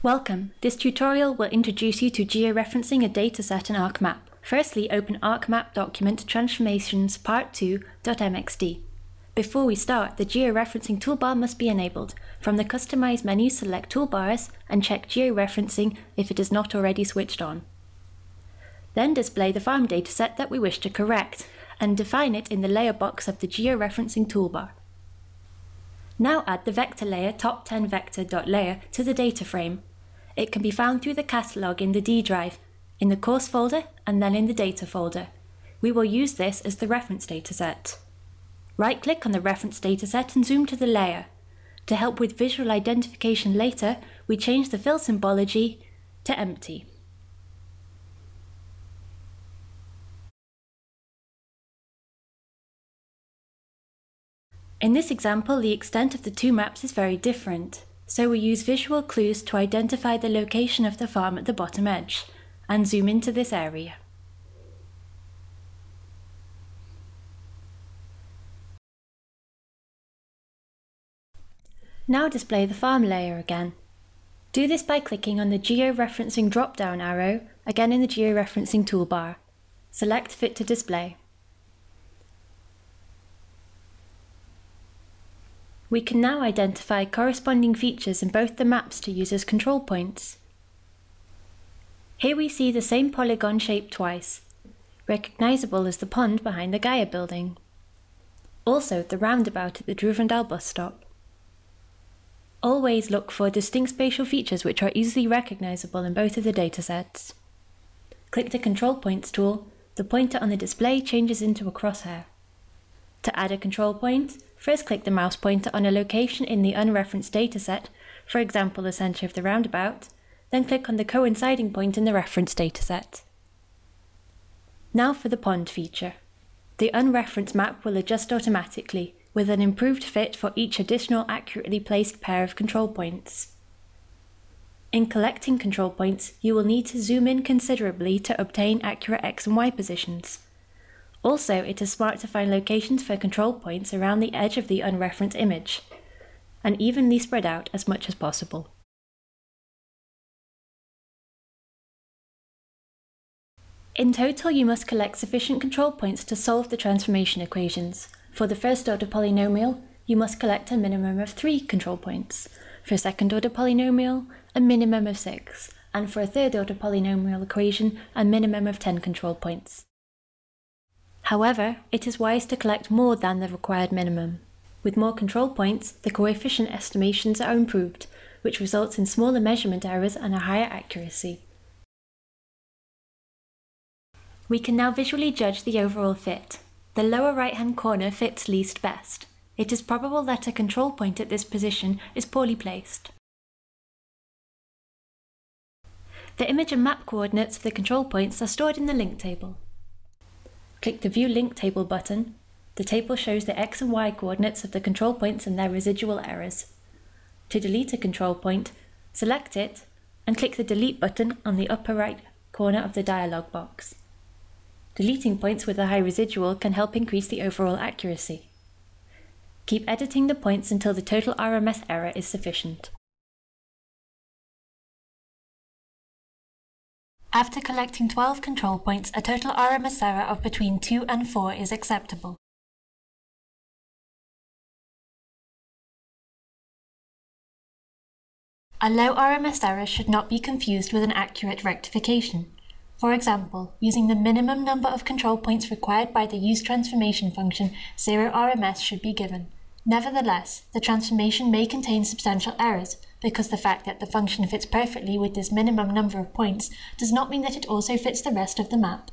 Welcome. This tutorial will introduce you to georeferencing a dataset in ArcMap. Firstly, open ArcMap document Transformations Part 2.mxd. Before we start, the georeferencing toolbar must be enabled. From the Customize menu, select Toolbars and check Georeferencing if it is not already switched on. Then display the farm dataset that we wish to correct and define it in the layer box of the georeferencing toolbar. Now add the vector layer top10vector.layer to the data frame. It can be found through the catalog in the D drive, in the course folder, and then in the data folder. We will use this as the reference dataset. Right-click on the reference dataset and zoom to the layer. To help with visual identification later, we change the fill symbology to empty. In this example, the extent of the two maps is very different, so we use visual clues to identify the location of the farm at the bottom edge, and zoom into this area. Now display the farm layer again. Do this by clicking on the Georeferencing drop-down arrow, again in the Georeferencing toolbar. Select Fit to Display. We can now identify corresponding features in both the maps to use as control points. Here we see the same polygon shape twice, recognisable as the pond behind the Gaia building. Also the roundabout at the Druvendal bus stop. Always look for distinct spatial features which are easily recognisable in both of the datasets. Click the Control Points tool. The pointer on the display changes into a crosshair. To add a control point, first click the mouse pointer on a location in the unreferenced dataset, for example the centre of the roundabout, then click on the coinciding point in the reference dataset. Now for the pond feature. The unreferenced map will adjust automatically, with an improved fit for each additional accurately placed pair of control points. In collecting control points, you will need to zoom in considerably to obtain accurate X and Y positions. Also, it is smart to find locations for control points around the edge of the unreferenced image, and evenly spread out as much as possible. In total, you must collect sufficient control points to solve the transformation equations. For the first order polynomial, you must collect a minimum of 3 control points. For a second order polynomial, a minimum of 6, and for a third order polynomial equation, a minimum of 10 control points. However, it is wise to collect more than the required minimum. With more control points, the coefficient estimations are improved, which results in smaller measurement errors and a higher accuracy. We can now visually judge the overall fit. The lower right-hand corner fits least best. It is probable that a control point at this position is poorly placed. The image and map coordinates of the control points are stored in the link table. Click the View Link Table button. The table shows the X and Y coordinates of the control points and their residual errors. To delete a control point, select it and click the Delete button on the upper right corner of the dialog box. Deleting points with a high residual can help increase the overall accuracy. Keep editing the points until the total RMS error is sufficient. After collecting 12 control points, a total RMS error of between 2 and 4 is acceptable. A low RMS error should not be confused with an accurate rectification. For example, using the minimum number of control points required by the useTransformation function, 0 RMS should be given. Nevertheless, the transformation may contain substantial errors, because the fact that the function fits perfectly with this minimum number of points does not mean that it also fits the rest of the map.